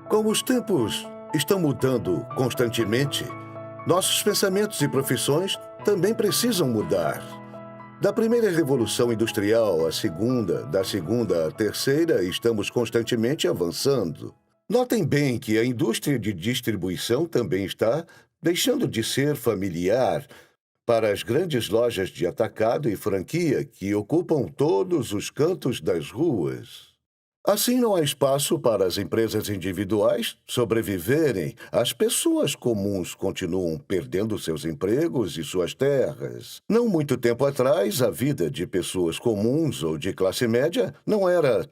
Como os tempos estão mudando constantemente, nossos pensamentos e profissões também precisam mudar. Da primeira revolução industrial à segunda, da segunda à terceira, estamos constantemente avançando. Notem bem que a indústria de distribuição também está deixando de ser familiar para as grandes lojas de atacado e franquia que ocupam todos os cantos das ruas. Assim, não há espaço para as empresas individuais sobreviverem. As pessoas comuns continuam perdendo seus empregos e suas terras. Não muito tempo atrás, a vida de pessoas comuns ou de classe média não era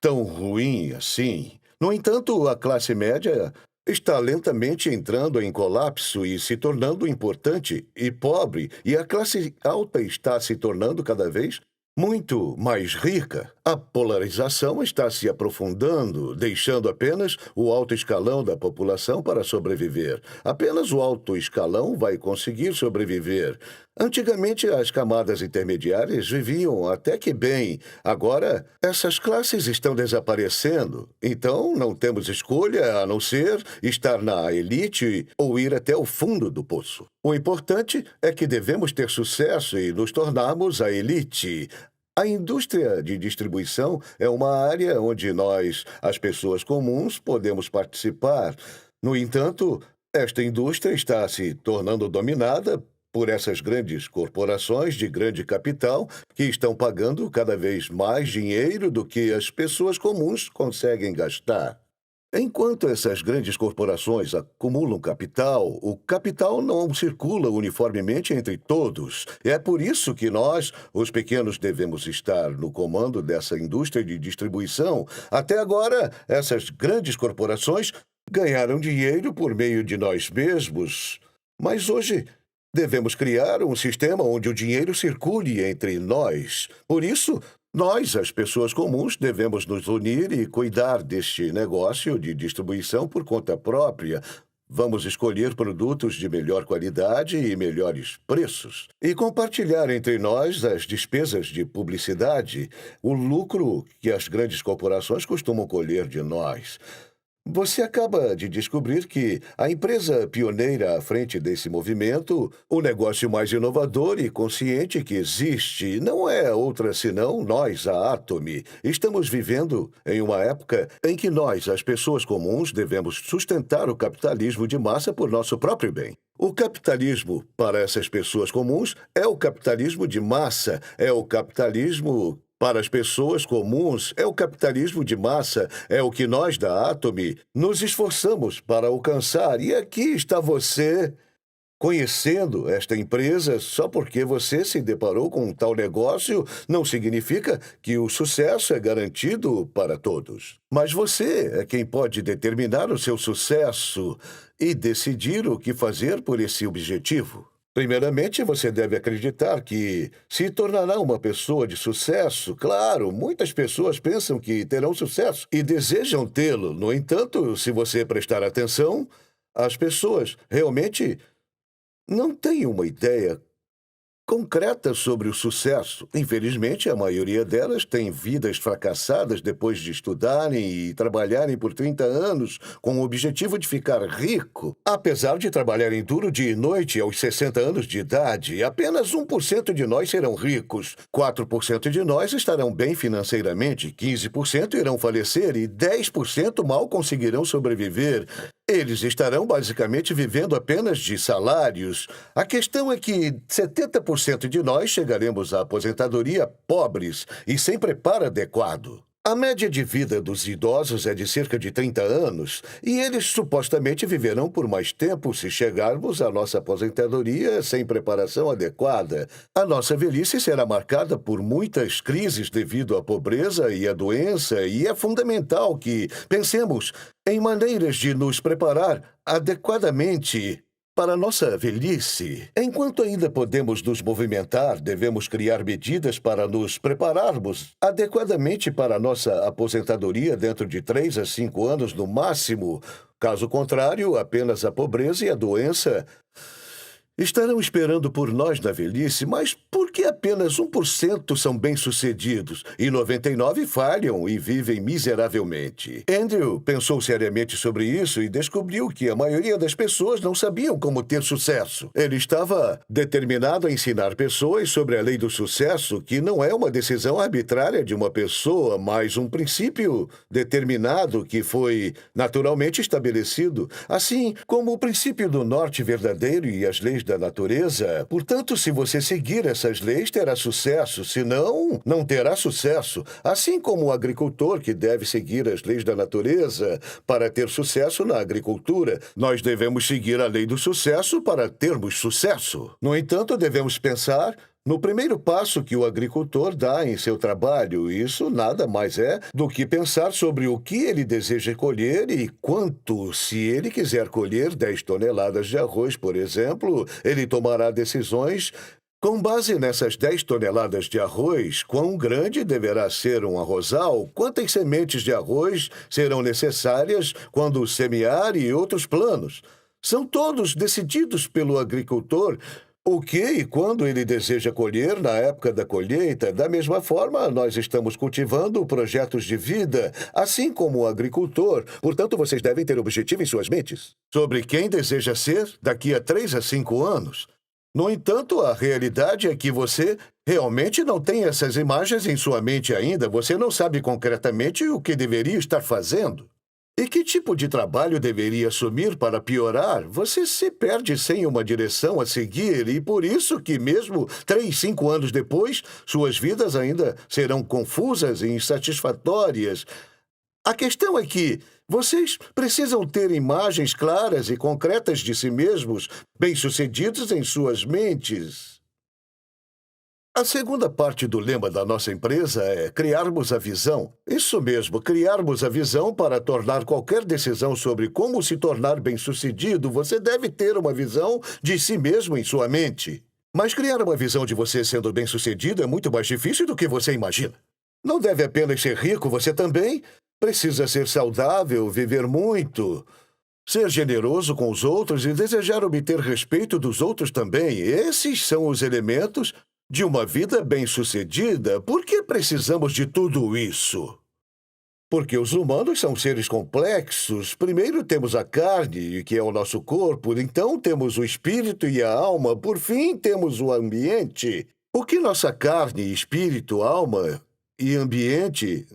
tão ruim assim. No entanto, a classe média está lentamente entrando em colapso e se tornando importante e pobre, e a classe alta está se tornando cada vez muito mais rica. A polarização está se aprofundando, deixando apenas o alto escalão da população para sobreviver. Apenas o alto escalão vai conseguir sobreviver. Antigamente, as camadas intermediárias viviam até que bem. Agora, essas classes estão desaparecendo. Então, não temos escolha a não ser estar na elite ou ir até o fundo do poço. O importante é que devemos ter sucesso e nos tornarmos a elite. A indústria de distribuição é uma área onde nós, as pessoas comuns, podemos participar. No entanto, esta indústria está se tornando dominada por essas grandes corporações de grande capital que estão pagando cada vez mais dinheiro do que as pessoas comuns conseguem gastar. Enquanto essas grandes corporações acumulam capital, o capital não circula uniformemente entre todos. É por isso que nós, os pequenos, devemos estar no comando dessa indústria de distribuição. Até agora, essas grandes corporações ganharam dinheiro por meio de nós mesmos. Mas hoje, devemos criar um sistema onde o dinheiro circule entre nós. Por isso, nós, as pessoas comuns, devemos nos unir e cuidar deste negócio de distribuição por conta própria. Vamos escolher produtos de melhor qualidade e melhores preços. E compartilhar entre nós as despesas de publicidade, o lucro que as grandes corporações costumam colher de nós. Você acaba de descobrir que a empresa pioneira à frente desse movimento, o negócio mais inovador e consciente que existe, não é outra senão nós, a Atomy. Estamos vivendo em uma época em que nós, as pessoas comuns, devemos sustentar o capitalismo de massa por nosso próprio bem. O capitalismo, para essas pessoas comuns, é o capitalismo de massa, é o capitalismo para as pessoas comuns, é o capitalismo de massa, é o que nós da Atomy nos esforçamos para alcançar. E aqui está você conhecendo esta empresa. Só porque você se deparou com um tal negócio não significa que o sucesso é garantido para todos. Mas você é quem pode determinar o seu sucesso e decidir o que fazer por esse objetivo. Primeiramente, você deve acreditar que se tornará uma pessoa de sucesso. Claro, muitas pessoas pensam que terão sucesso e desejam tê-lo. No entanto, se você prestar atenção, as pessoas realmente não têm uma ideia concreta sobre o sucesso. Infelizmente, a maioria delas tem vidas fracassadas depois de estudarem e trabalharem por 30 anos com o objetivo de ficar rico. Apesar de trabalharem duro dia e noite aos 60 anos de idade, apenas 1% de nós serão ricos, 4% de nós estarão bem financeiramente, 15% irão falecer e 10% mal conseguirão sobreviver. Eles estarão basicamente vivendo apenas de salários. A questão é que 70% de nós chegaremos à aposentadoria pobres e sem preparo adequado. A média de vida dos idosos é de cerca de 30 anos e eles supostamente viverão por mais tempo se chegarmos à nossa aposentadoria sem preparação adequada. A nossa velhice será marcada por muitas crises devido à pobreza e à doença, e é fundamental que pensemos em maneiras de nos preparar adequadamente para a nossa velhice. Enquanto ainda podemos nos movimentar, devemos criar medidas para nos prepararmos adequadamente para a nossa aposentadoria dentro de 3 a 5 anos no máximo. Caso contrário, apenas a pobreza e a doença Estarão esperando por nós na velhice, mas por que apenas 1% são bem-sucedidos e 99% falham e vivem miseravelmente? Andrew pensou seriamente sobre isso e descobriu que a maioria das pessoas não sabiam como ter sucesso. Ele estava determinado a ensinar pessoas sobre a lei do sucesso, que não é uma decisão arbitrária de uma pessoa, mas um princípio determinado que foi naturalmente estabelecido, assim como o princípio do norte verdadeiro e as leis da natureza. Portanto, se você seguir essas leis, terá sucesso. Se não, não terá sucesso. Assim como o agricultor que deve seguir as leis da natureza para ter sucesso na agricultura, nós devemos seguir a lei do sucesso para termos sucesso. No entanto, devemos pensar no primeiro passo que o agricultor dá em seu trabalho. Isso nada mais é do que pensar sobre o que ele deseja colher e quanto. Se ele quiser colher 10 toneladas de arroz, por exemplo, ele tomará decisões com base nessas 10 toneladas de arroz. Quão grande deverá ser um arrozal? Quantas sementes de arroz serão necessárias quando semear e outros planos? São todos decididos pelo agricultor. O que e quando ele deseja colher na época da colheita. Da mesma forma, nós estamos cultivando projetos de vida, assim como o agricultor. Portanto, vocês devem ter objetivo em suas mentes sobre quem deseja ser daqui a 3 a 5 anos. No entanto, a realidade é que você realmente não tem essas imagens em sua mente ainda. Você não sabe concretamente o que deveria estar fazendo. E que tipo de trabalho deveria assumir para piorar? Você se perde sem uma direção a seguir e por isso que mesmo 3, 5 anos depois, suas vidas ainda serão confusas e insatisfatórias. A questão é que vocês precisam ter imagens claras e concretas de si mesmos, bem-sucedidos em suas mentes. A segunda parte do lema da nossa empresa é criarmos a visão. Isso mesmo, criarmos a visão para tornar qualquer decisão sobre como se tornar bem-sucedido. Você deve ter uma visão de si mesmo em sua mente. Mas criar uma visão de você sendo bem-sucedido é muito mais difícil do que você imagina. Não deve apenas ser rico, você também precisa ser saudável, viver muito, ser generoso com os outros e desejar obter respeito dos outros também. Esses são os elementos de uma vida bem-sucedida. Por que precisamos de tudo isso? Porque os humanos são seres complexos. Primeiro temos a carne, que é o nosso corpo. Então temos o espírito e a alma. Por fim, temos o ambiente. O que nossa carne, espírito, alma e ambiente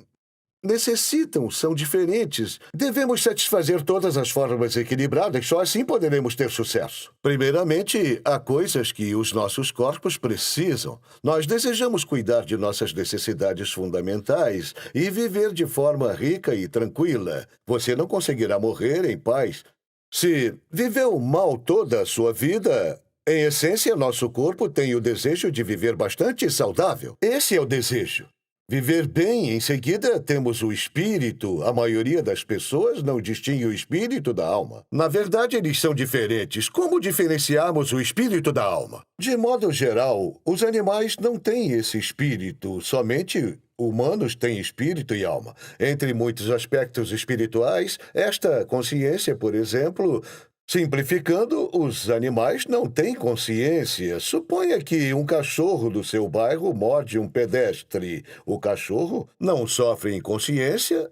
necessitam são diferentes. Devemos satisfazer todas as formas equilibradas, só assim poderemos ter sucesso. Primeiramente, há coisas que os nossos corpos precisam. Nós desejamos cuidar de nossas necessidades fundamentais e viver de forma rica e tranquila. Você não conseguirá morrer em paz se viveu mal toda a sua vida. Em essência, nosso corpo tem o desejo de viver bastante saudável. Esse é o desejo. Viver bem, em seguida, temos o espírito. A maioria das pessoas não distingue o espírito da alma. Na verdade, eles são diferentes. Como diferenciarmos o espírito da alma? De modo geral, os animais não têm esse espírito. Somente humanos têm espírito e alma. Entre muitos aspectos espirituais, esta consciência, por exemplo, simplificando, os animais não têm consciência. Suponha que um cachorro do seu bairro morde um pedestre. O cachorro não sofre inconsciência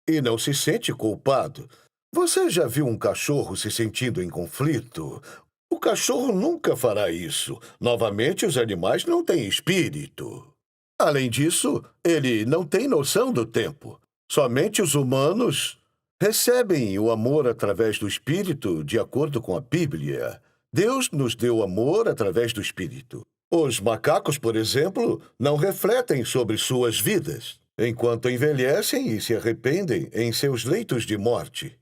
e não se sente culpado. Você já viu um cachorro se sentindo em conflito? O cachorro nunca fará isso. Novamente, os animais não têm espírito. Além disso, ele não tem noção do tempo. Somente os humanos recebem o amor através do Espírito, de acordo com a Bíblia. Deus nos deu amor através do Espírito. Os macacos, por exemplo, não refletem sobre suas vidas, enquanto envelhecem e se arrependem em seus leitos de morte.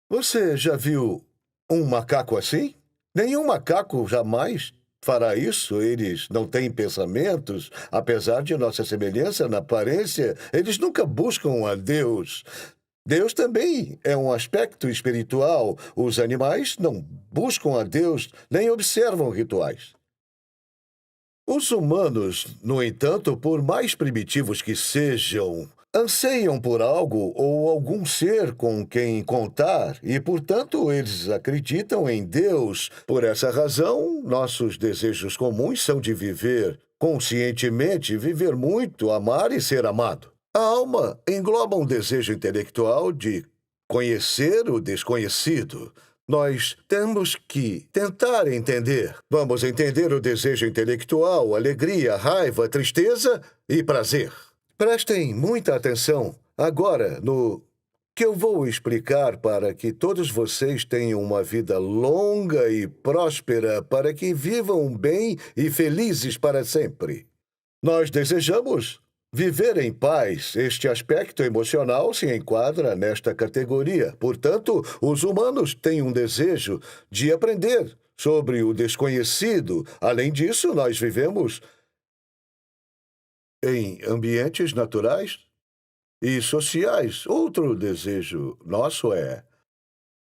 Você já viu um macaco assim? Nenhum macaco jamais fará isso. Eles não têm pensamentos. Apesar de nossa semelhança na aparência, eles nunca buscam a Deus. Deus também é um aspecto espiritual. Os animais não buscam a Deus nem observam rituais. Os humanos, no entanto, por mais primitivos que sejam, anseiam por algo ou algum ser com quem contar e, portanto, eles acreditam em Deus. Por essa razão, nossos desejos comuns são de viver conscientemente, viver muito, amar e ser amado. A alma engloba um desejo intelectual de conhecer o desconhecido. Nós temos que tentar entender. Vamos entender o desejo intelectual, alegria, raiva, tristeza e prazer. Prestem muita atenção agora no que eu vou explicar para que todos vocês tenham uma vida longa e próspera, para que vivam bem e felizes para sempre. Nós desejamos viver em paz. Este aspecto emocional se enquadra nesta categoria. Portanto, os humanos têm um desejo de aprender sobre o desconhecido. Além disso, nós vivemos em ambientes naturais e sociais. Outro desejo nosso é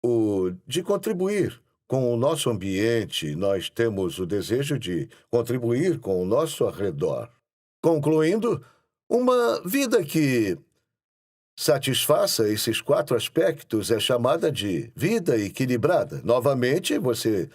o de contribuir com o nosso ambiente. Nós temos o desejo de contribuir com o nosso arredor. Concluindo, uma vida que satisfaça esses 4 aspectos é chamada de vida equilibrada. Novamente, você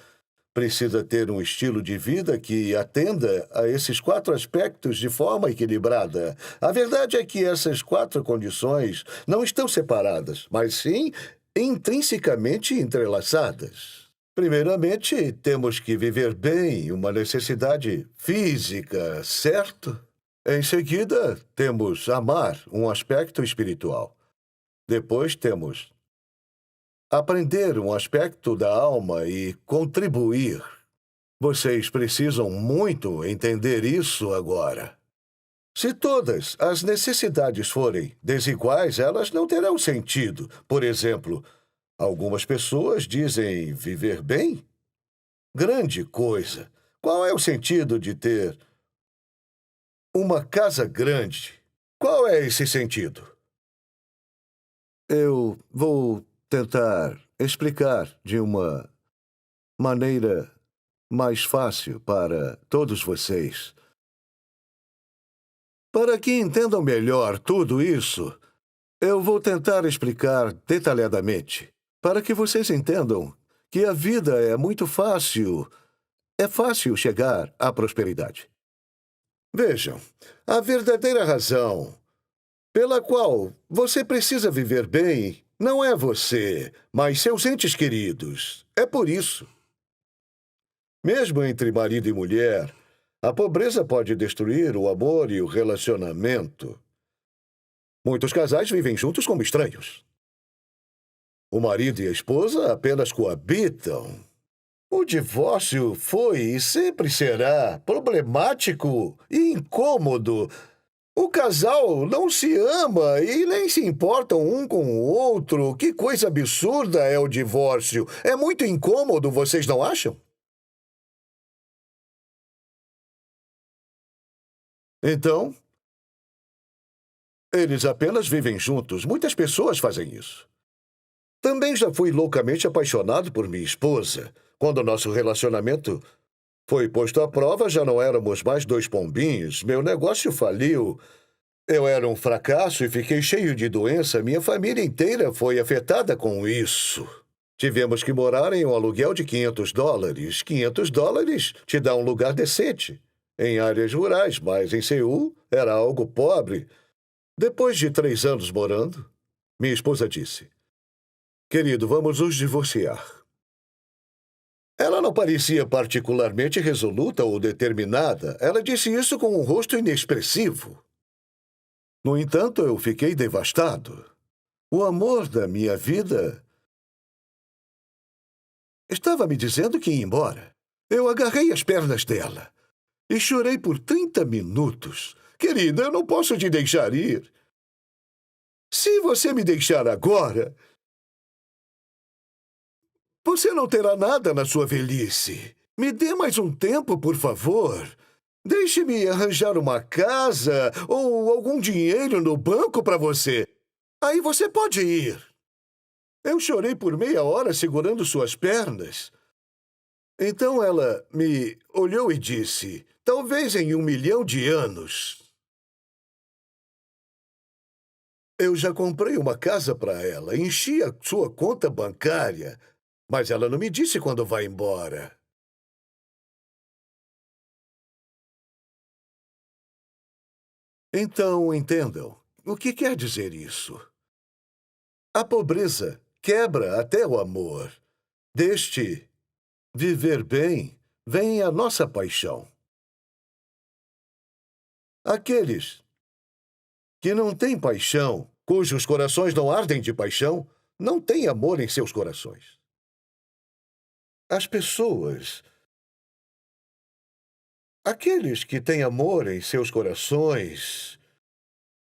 precisa ter um estilo de vida que atenda a esses 4 aspectos de forma equilibrada. A verdade é que essas 4 condições não estão separadas, mas sim intrinsecamente entrelaçadas. Primeiramente, temos que viver bem, uma necessidade física, certo? Em seguida, temos amar, um aspecto espiritual. Depois temos aprender, um aspecto da alma, e contribuir. Vocês precisam muito entender isso agora. Se todas as necessidades forem desiguais, elas não terão sentido. Por exemplo, algumas pessoas dizem viver bem? Grande coisa! Qual é o sentido de ter uma casa grande? Qual é esse sentido? Eu vou tentar explicar de uma maneira mais fácil para todos vocês. Para que entendam melhor tudo isso, eu vou tentar explicar detalhadamente, para que vocês entendam que a vida é muito fácil. É fácil chegar à prosperidade. Vejam, a verdadeira razão pela qual você precisa viver bem não é você, mas seus entes queridos. É por isso. Mesmo entre marido e mulher, a pobreza pode destruir o amor e o relacionamento. Muitos casais vivem juntos como estranhos. O marido e a esposa apenas coabitam. O divórcio foi e sempre será problemático e incômodo. O casal não se ama e nem se importam um com o outro. Que coisa absurda é o divórcio. É muito incômodo, vocês não acham? Então, eles apenas vivem juntos. Muitas pessoas fazem isso. Também já fui loucamente apaixonado por minha esposa. Quando nosso relacionamento foi posto à prova, já não éramos mais 2 pombinhos. Meu negócio faliu. Eu era um fracasso e fiquei cheio de doença. Minha família inteira foi afetada com isso. Tivemos que morar em um aluguel de $500. $500 te dá um lugar decente em áreas rurais, mas em Seul era algo pobre. Depois de 3 anos morando, minha esposa disse: "Querido, vamos nos divorciar." Ela não parecia particularmente resoluta ou determinada. Ela disse isso com um rosto inexpressivo. No entanto, eu fiquei devastado. O amor da minha vida estava me dizendo que ia embora. Eu agarrei as pernas dela e chorei por 30 minutos. "Querida, eu não posso te deixar ir. Se você me deixar agora, você não terá nada na sua velhice. Me dê mais um tempo, por favor. Deixe-me arranjar uma casa ou algum dinheiro no banco para você. Aí você pode ir." Eu chorei por meia hora segurando suas pernas. Então ela me olhou e disse: "Talvez em 1 milhão de anos." Eu já comprei uma casa para ela, enchi a sua conta bancária, mas ela não me disse quando vai embora. Então, entendam, o que quer dizer isso? A pobreza quebra até o amor. Deste viver bem vem a nossa paixão. Aqueles que não têm paixão, cujos corações não ardem de paixão, não têm amor em seus corações. As pessoas, aqueles que têm amor em seus corações,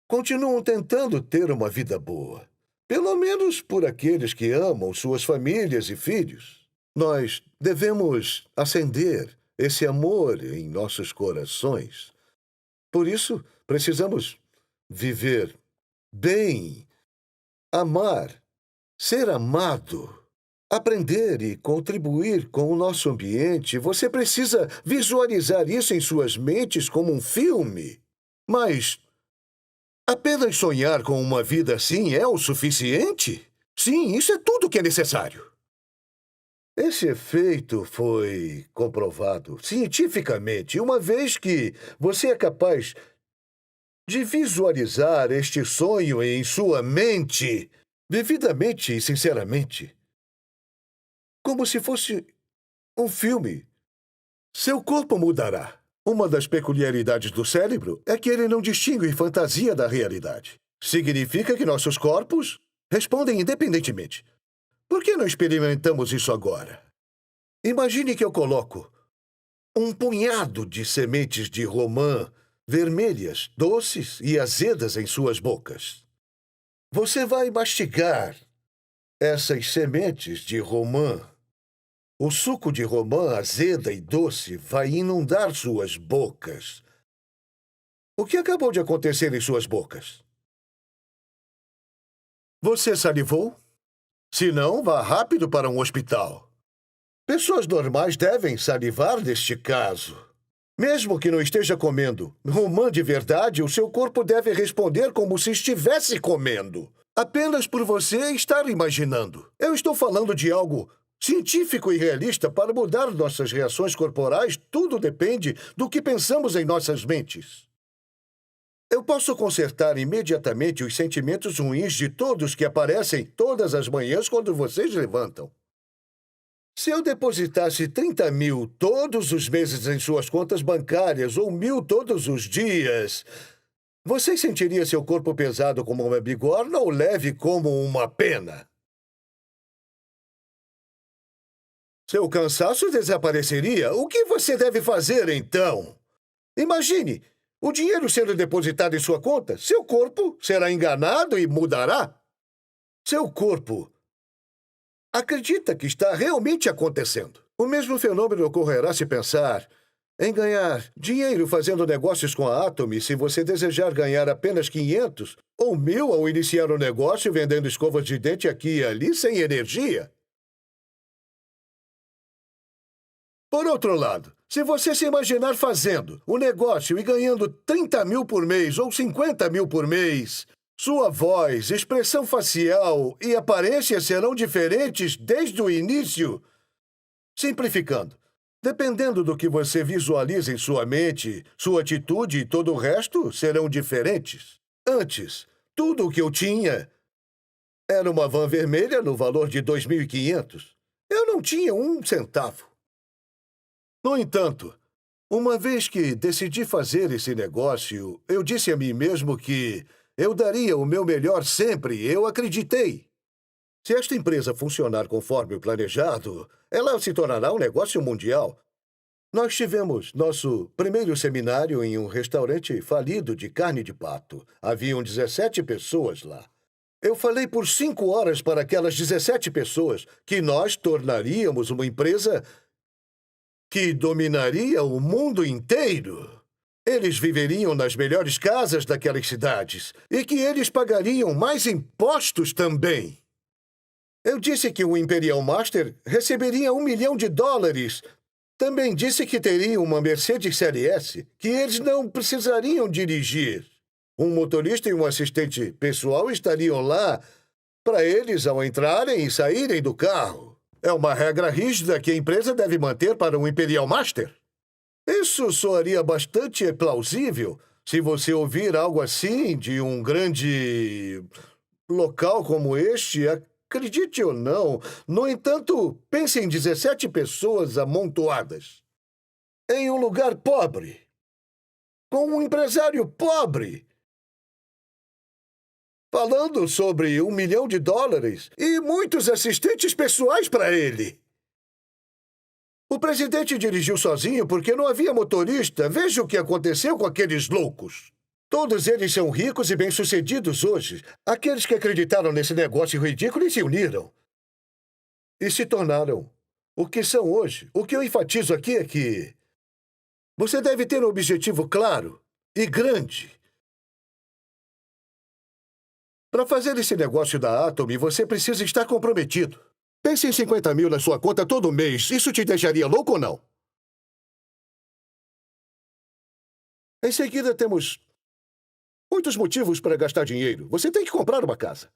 continuam tentando ter uma vida boa. Pelo menos por aqueles que amam suas famílias e filhos. Nós devemos acender esse amor em nossos corações. Por isso, precisamos viver bem, amar, ser amado, aprender e contribuir com o nosso ambiente. Você precisa visualizar isso em suas mentes como um filme. Mas apenas sonhar com uma vida assim é o suficiente? Sim, isso é tudo que é necessário. Esse efeito foi comprovado cientificamente, uma vez que você é capaz de visualizar este sonho em sua mente, vividamente e sinceramente, como se fosse um filme. Seu corpo mudará. Uma das peculiaridades do cérebro é que ele não distingue fantasia da realidade. Significa que nossos corpos respondem independentemente. Por que não experimentamos isso agora? Imagine que eu coloco um punhado de sementes de romã vermelhas, doces e azedas em suas bocas. Você vai mastigar essas sementes de romã. O suco de romã azeda e doce vai inundar suas bocas. O que acabou de acontecer em suas bocas? Você salivou? Se não, vá rápido para um hospital. Pessoas normais devem salivar neste caso. Mesmo que não esteja comendo romã de verdade, o seu corpo deve responder como se estivesse comendo. Apenas por você estar imaginando. Eu estou falando de algo científico e realista. Para mudar nossas reações corporais, tudo depende do que pensamos em nossas mentes. Eu posso consertar imediatamente os sentimentos ruins de todos que aparecem todas as manhãs quando vocês levantam. Se eu depositasse 30 mil todos os meses em suas contas bancárias ou 1.000 todos os dias, você sentiria seu corpo pesado como uma bigorna ou leve como uma pena? Seu cansaço desapareceria. O que você deve fazer, então? Imagine, o dinheiro sendo depositado em sua conta, seu corpo será enganado e mudará. Seu corpo acredita que está realmente acontecendo. O mesmo fenômeno ocorrerá se pensar em ganhar dinheiro fazendo negócios com a Atomy se você desejar ganhar apenas 500 ou 1.000 ao iniciar um negócio vendendo escovas de dente aqui e ali sem energia. Por outro lado, se você se imaginar fazendo um negócio e ganhando 30 mil por mês ou 50 mil por mês, sua voz, expressão facial e aparência serão diferentes desde o início. Simplificando, dependendo do que você visualiza em sua mente, sua atitude e todo o resto serão diferentes. Antes, tudo o que eu tinha era uma van vermelha no valor de 2.500. Eu não tinha um centavo. No entanto, uma vez que decidi fazer esse negócio, eu disse a mim mesmo que eu daria o meu melhor sempre. Eu acreditei. Se esta empresa funcionar conforme o planejado, ela se tornará um negócio mundial. Nós tivemos nosso primeiro seminário em um restaurante falido de carne de pato. Haviam 17 pessoas lá. Eu falei por 5 horas para aquelas 17 pessoas que nós tornaríamos uma empresa que dominaria o mundo inteiro. Eles viveriam nas melhores casas daquelas cidades e que eles pagariam mais impostos também. Eu disse que o Imperial Master receberia $1 milhão. Também disse que teriam uma Mercedes Série S, que eles não precisariam dirigir. Um motorista e um assistente pessoal estariam lá para eles ao entrarem e saírem do carro. É uma regra rígida que a empresa deve manter para um Imperial Master. Isso soaria bastante plausível se você ouvir algo assim de um grande local como este, acredite ou não. No entanto, pense em 17 pessoas amontoadas em um lugar pobre, com um empresário pobre, falando sobre $1 milhão e muitos assistentes pessoais para ele. O presidente dirigiu sozinho porque não havia motorista. Veja o que aconteceu com aqueles loucos. Todos eles são ricos e bem-sucedidos hoje. Aqueles que acreditaram nesse negócio ridículo e se uniram. E se tornaram o que são hoje. O que eu enfatizo aqui é que você deve ter um objetivo claro e grande. Para fazer esse negócio da Atomy, você precisa estar comprometido. Pense em 50 mil na sua conta todo mês. Isso te deixaria louco ou não? Em seguida, temos muitos motivos para gastar dinheiro. Você tem que comprar uma casa.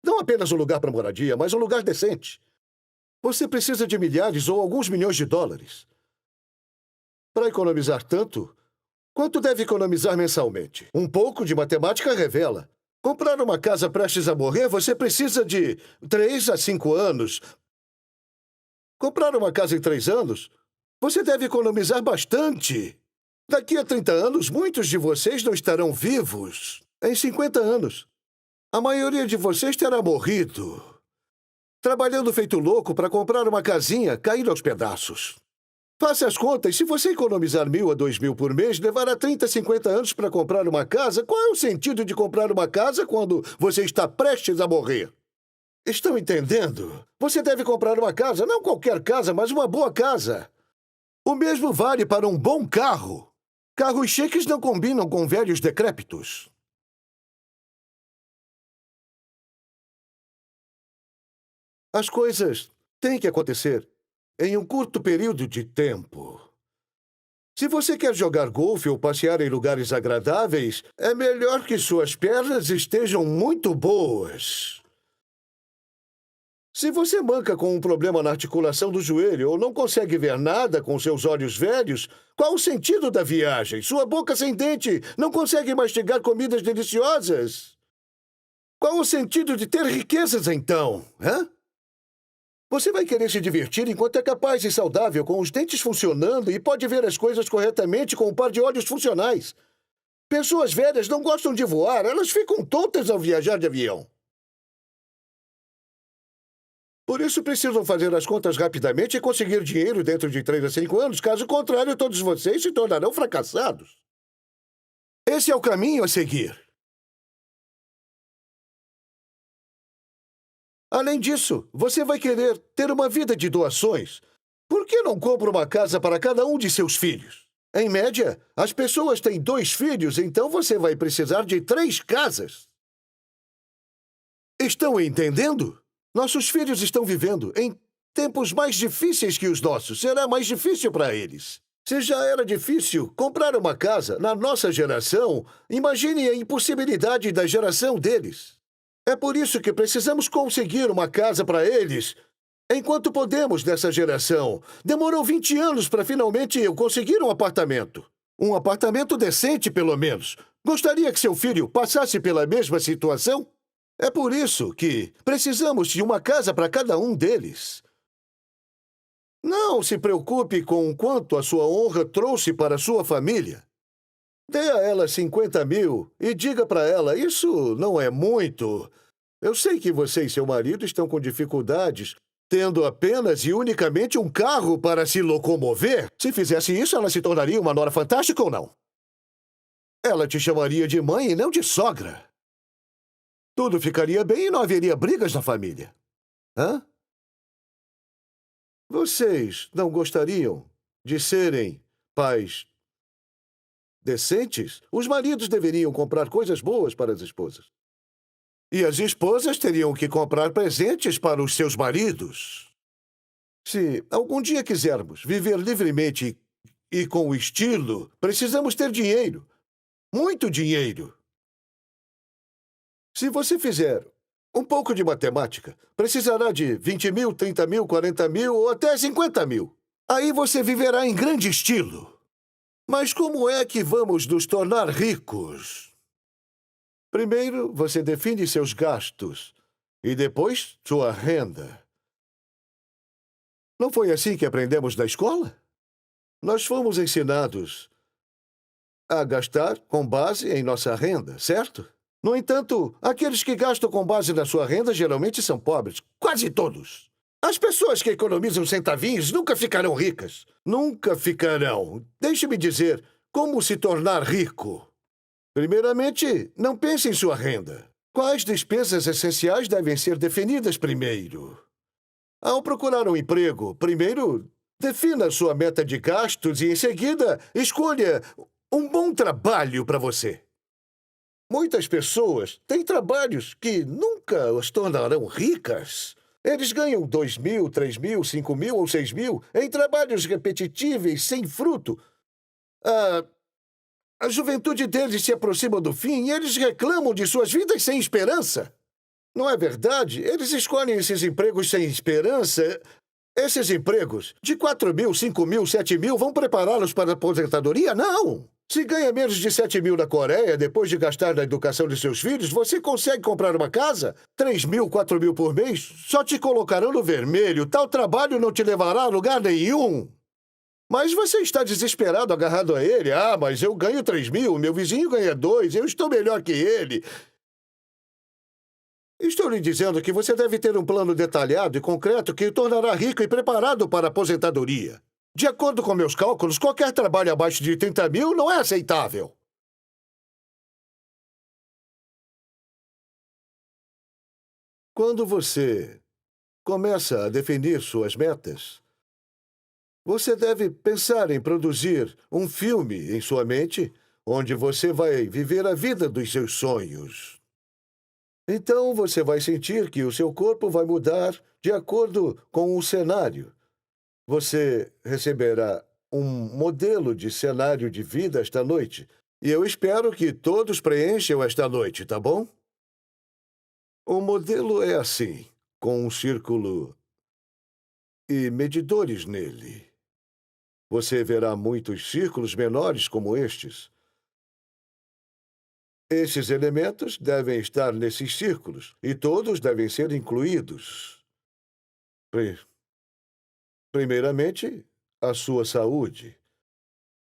Não apenas um lugar para moradia, mas um lugar decente. Você precisa de milhares ou alguns milhões de dólares. Para economizar tanto, quanto deve economizar mensalmente? Um pouco de matemática revela. Comprar uma casa prestes a morrer, você precisa de 3 a 5 anos. Comprar uma casa em 3 anos, você deve economizar bastante. Daqui a 30 anos, muitos de vocês não estarão vivos. Em 50 anos, a maioria de vocês terá morrido, trabalhando feito louco para comprar uma casinha caindo aos pedaços. Faça as contas. Se você economizar 1.000 a 2.000 por mês, levará 30, 50 anos para comprar uma casa. Qual é o sentido de comprar uma casa quando você está prestes a morrer? Estão entendendo? Você deve comprar uma casa, não qualquer casa, mas uma boa casa. O mesmo vale para um bom carro. Carros chiques não combinam com velhos decrépitos. As coisas têm que acontecer em um curto período de tempo. Se você quer jogar golfe ou passear em lugares agradáveis, é melhor que suas pernas estejam muito boas. Se você manca com um problema na articulação do joelho ou não consegue ver nada com seus olhos velhos, qual o sentido da viagem? Sua boca sem dente não consegue mastigar comidas deliciosas? Qual o sentido de ter riquezas, então? Hã? Você vai querer se divertir enquanto é capaz e saudável, com os dentes funcionando e pode ver as coisas corretamente com um par de olhos funcionais. Pessoas velhas não gostam de voar, elas ficam tontas ao viajar de avião. Por isso precisam fazer as contas rapidamente e conseguir dinheiro dentro de 3 a 5 anos. Caso contrário, todos vocês se tornarão fracassados. Esse é o caminho a seguir. Além disso, você vai querer ter uma vida de doações. Por que não compra uma casa para cada um de seus filhos? Em média, as pessoas têm 2 filhos, então você vai precisar de 3 casas. Estão entendendo? Nossos filhos estão vivendo em tempos mais difíceis que os nossos. Será mais difícil para eles. Se já era difícil comprar uma casa na nossa geração, imagine a impossibilidade da geração deles. É por isso que precisamos conseguir uma casa para eles enquanto podemos nessa geração. Demorou 20 anos para finalmente eu conseguir um apartamento. Um apartamento decente, pelo menos. Gostaria que seu filho passasse pela mesma situação? É por isso que precisamos de uma casa para cada um deles. Não se preocupe com o quanto a sua honra trouxe para sua família. Dê a ela 50 mil e diga para ela, isso não é muito. Eu sei que você e seu marido estão com dificuldades, tendo apenas e unicamente um carro para se locomover. Se fizesse isso, ela se tornaria uma nora fantástica ou não? Ela te chamaria de mãe e não de sogra. Tudo ficaria bem e não haveria brigas na família. Hã? Vocês não gostariam de serem pais decentes? Os maridos deveriam comprar coisas boas para as esposas. E as esposas teriam que comprar presentes para os seus maridos. Se algum dia quisermos viver livremente e com estilo, precisamos ter dinheiro. Muito dinheiro. Se você fizer um pouco de matemática, precisará de 20 mil, 30 mil, 40 mil ou até 50 mil. Aí você viverá em grande estilo. Mas como é que vamos nos tornar ricos? Primeiro, você define seus gastos e depois sua renda. Não foi assim que aprendemos na escola? Nós fomos ensinados a gastar com base em nossa renda, certo? No entanto, aqueles que gastam com base na sua renda geralmente são pobres. Quase todos. As pessoas que economizam centavinhos nunca ficarão ricas. Nunca ficarão. Deixe-me dizer, como se tornar rico? Primeiramente, não pense em sua renda. Quais despesas essenciais devem ser definidas primeiro? Ao procurar um emprego, primeiro, defina sua meta de gastos e, em seguida, escolha um bom trabalho para você. Muitas pessoas têm trabalhos que nunca as tornarão ricas. Eles ganham 2 mil, 3 mil, 5 mil ou 6 mil em trabalhos repetitivos, sem fruto. A juventude deles se aproxima do fim e eles reclamam de suas vidas sem esperança. Não é verdade? Eles escolhem esses empregos sem esperança. Esses empregos de 4 mil, 5 mil, 7 mil vão prepará-los para a aposentadoria? Não! Se ganha menos de 7 mil na Coreia, depois de gastar na educação de seus filhos, você consegue comprar uma casa? 3 mil, 4 mil por mês só te colocarão no vermelho. Tal trabalho não te levará a lugar nenhum. Mas você está desesperado agarrado a ele. Ah, mas eu ganho 3 mil, meu vizinho ganha 2, eu estou melhor que ele. Estou lhe dizendo que você deve ter um plano detalhado e concreto que o tornará rico e preparado para a aposentadoria. De acordo com meus cálculos, qualquer trabalho abaixo de 30 mil não é aceitável. Quando você começa a definir suas metas, você deve pensar em produzir um filme em sua mente onde você vai viver a vida dos seus sonhos. Então você vai sentir que o seu corpo vai mudar de acordo com o cenário. Você receberá um modelo de cenário de vida esta noite. E eu espero que todos preencham esta noite, tá bom? O modelo é assim, com um círculo e medidores nele. Você verá muitos círculos menores como estes. Esses elementos devem estar nesses círculos e todos devem ser incluídos. Primeiramente, a sua saúde.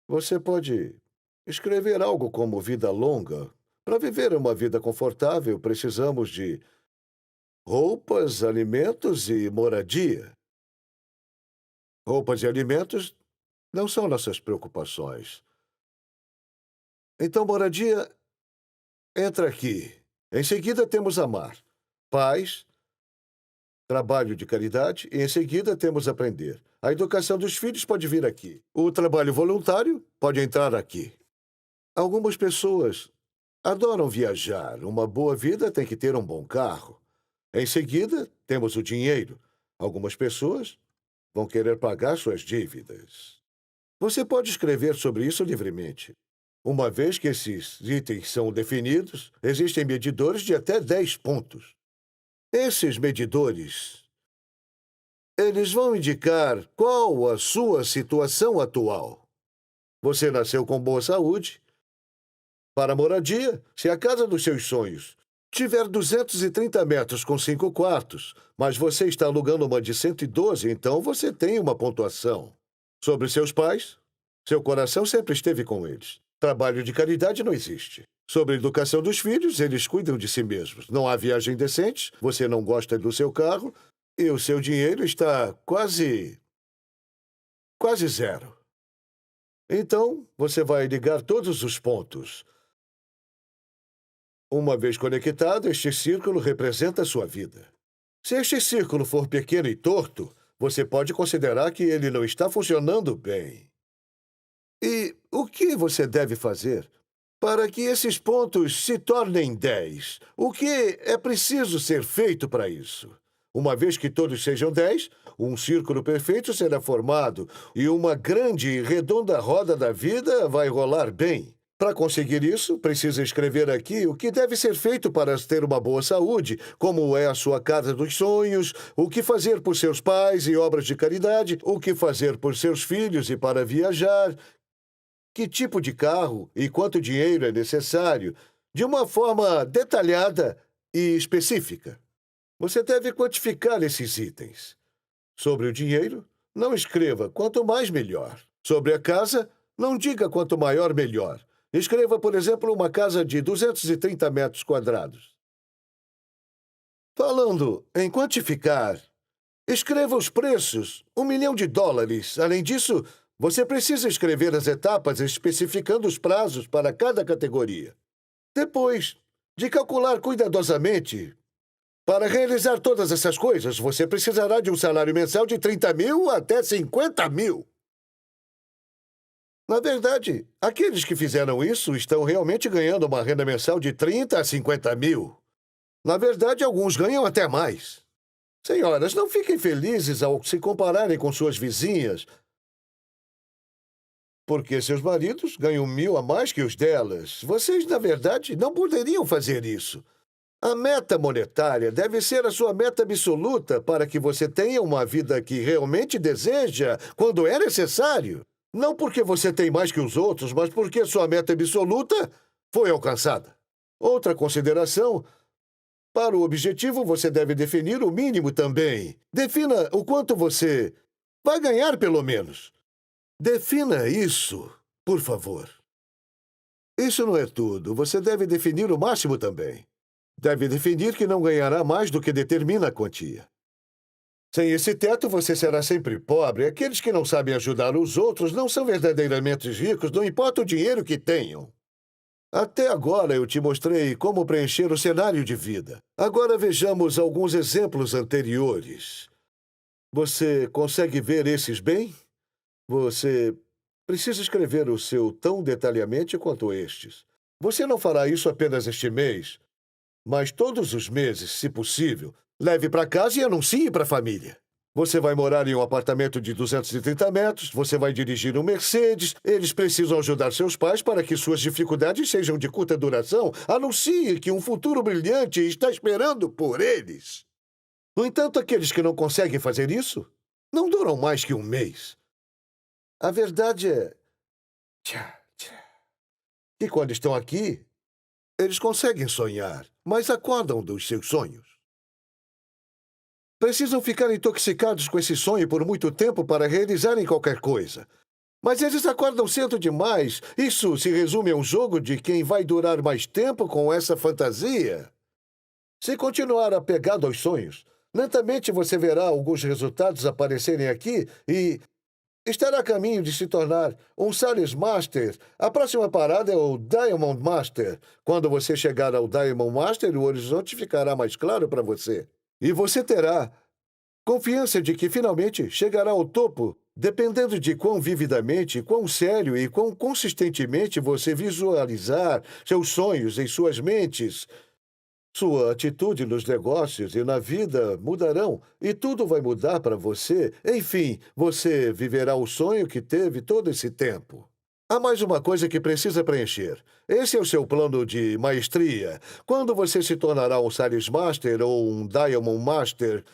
Você pode escrever algo como vida longa. Para viver uma vida confortável, precisamos de roupas, alimentos e moradia. Roupas e alimentos não são nossas preocupações. Então, moradia entra aqui. Em seguida, temos amar, paz, trabalho de caridade e, em seguida, temos aprender. A educação dos filhos pode vir aqui. O trabalho voluntário pode entrar aqui. Algumas pessoas adoram viajar. Uma boa vida tem que ter um bom carro. Em seguida, temos o dinheiro. Algumas pessoas vão querer pagar suas dívidas. Você pode escrever sobre isso livremente. Uma vez que esses itens são definidos, existem medidores de até 10 pontos. Esses medidores, eles vão indicar qual a sua situação atual. Você nasceu com boa saúde. Para moradia, se a casa dos seus sonhos tiver 230 metros com 5 quartos, mas você está alugando uma de 112, então você tem uma pontuação. Sobre seus pais, seu coração sempre esteve com eles. Trabalho de caridade não existe. Sobre a educação dos filhos, eles cuidam de si mesmos. Não há viagem decente, você não gosta do seu carro e o seu dinheiro está quase zero. Então, você vai ligar todos os pontos. Uma vez conectado, este círculo representa a sua vida. Se este círculo for pequeno e torto, você pode considerar que ele não está funcionando bem. E o que você deve fazer para que esses pontos se tornem 10? O que é preciso ser feito para isso? Uma vez que todos sejam 10, um círculo perfeito será formado e uma grande e redonda roda da vida vai rolar bem. Para conseguir isso, precisa escrever aqui o que deve ser feito para ter uma boa saúde, como é a sua casa dos sonhos, o que fazer por seus pais e obras de caridade, o que fazer por seus filhos e para viajar, que tipo de carro e quanto dinheiro é necessário, de uma forma detalhada e específica. Você deve quantificar esses itens. Sobre o dinheiro, não escreva quanto mais melhor. Sobre a casa, não diga quanto maior melhor. Escreva, por exemplo, uma casa de 230 metros quadrados. Falando em quantificar, escreva os preços, US$ 1 milhão. Além disso, você precisa escrever as etapas especificando os prazos para cada categoria. Depois de calcular cuidadosamente, para realizar todas essas coisas, você precisará de um salário mensal de 30 mil até 50 mil. Na verdade, aqueles que fizeram isso estão realmente ganhando uma renda mensal de 30 a 50 mil. Na verdade, alguns ganham até mais. Senhoras, não fiquem felizes ao se compararem com suas vizinhas, porque seus maridos ganham 1.000 a mais que os delas. Vocês, na verdade, não poderiam fazer isso. A meta monetária deve ser a sua meta absoluta para que você tenha uma vida que realmente deseja quando é necessário. Não porque você tem mais que os outros, mas porque sua meta absoluta foi alcançada. Outra consideração: para o objetivo, você deve definir o mínimo também. Defina o quanto você vai ganhar, pelo menos. Defina isso, por favor. Isso não é tudo. Você deve definir o máximo também. Deve definir que não ganhará mais do que determina a quantia. Sem esse teto, você será sempre pobre. Aqueles que não sabem ajudar os outros não são verdadeiramente ricos, não importa o dinheiro que tenham. Até agora eu te mostrei como preencher o cenário de vida. Agora vejamos alguns exemplos anteriores. Você consegue ver esses bem? Você precisa escrever o seu tão detalhadamente quanto estes. Você não fará isso apenas este mês, mas todos os meses, se possível. Leve para casa e anuncie para a família. Você vai morar em um apartamento de 230 metros, você vai dirigir um Mercedes, eles precisam ajudar seus pais para que suas dificuldades sejam de curta duração. Anuncie que um futuro brilhante está esperando por eles. No entanto, aqueles que não conseguem fazer isso não duram mais que um mês. A verdade é que quando estão aqui, eles conseguem sonhar, mas acordam dos seus sonhos. Precisam ficar intoxicados com esse sonho por muito tempo para realizarem qualquer coisa. Mas eles acordam cedo demais. Isso se resume a um jogo de quem vai durar mais tempo com essa fantasia. Se continuar apegado aos sonhos, lentamente você verá alguns resultados aparecerem aqui e estará a caminho de se tornar um Sales Master. A próxima parada é o Diamond Master. Quando você chegar ao Diamond Master, o horizonte ficará mais claro para você. E você terá confiança de que finalmente chegará ao topo, dependendo de quão vividamente, quão sério e quão consistentemente você visualizar seus sonhos em suas mentes. Sua atitude nos negócios e na vida mudarão, e tudo vai mudar para você. Enfim, você viverá o sonho que teve todo esse tempo. Há mais uma coisa que precisa preencher. Esse é o seu plano de maestria. Quando você se tornará um Sales Master ou um Diamond Master,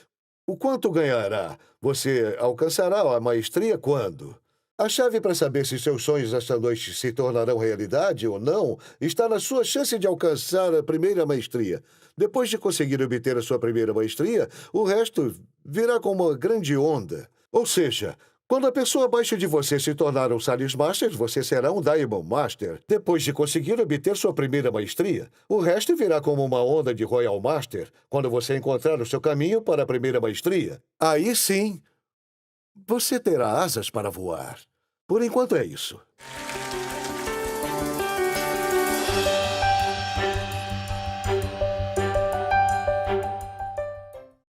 o quanto ganhará? Você alcançará a maestria quando? A chave para saber se seus sonhos esta noite se tornarão realidade ou não está na sua chance de alcançar a primeira maestria. Depois de conseguir obter a sua primeira maestria, o resto virá com uma grande onda. Ou seja, quando a pessoa abaixo de você se tornar um Sales Master, você será um Diamond Master. Depois de conseguir obter sua primeira maestria, o resto virá como uma onda de Royal Master, quando você encontrar o seu caminho para a primeira maestria. Aí sim, você terá asas para voar. Por enquanto é isso.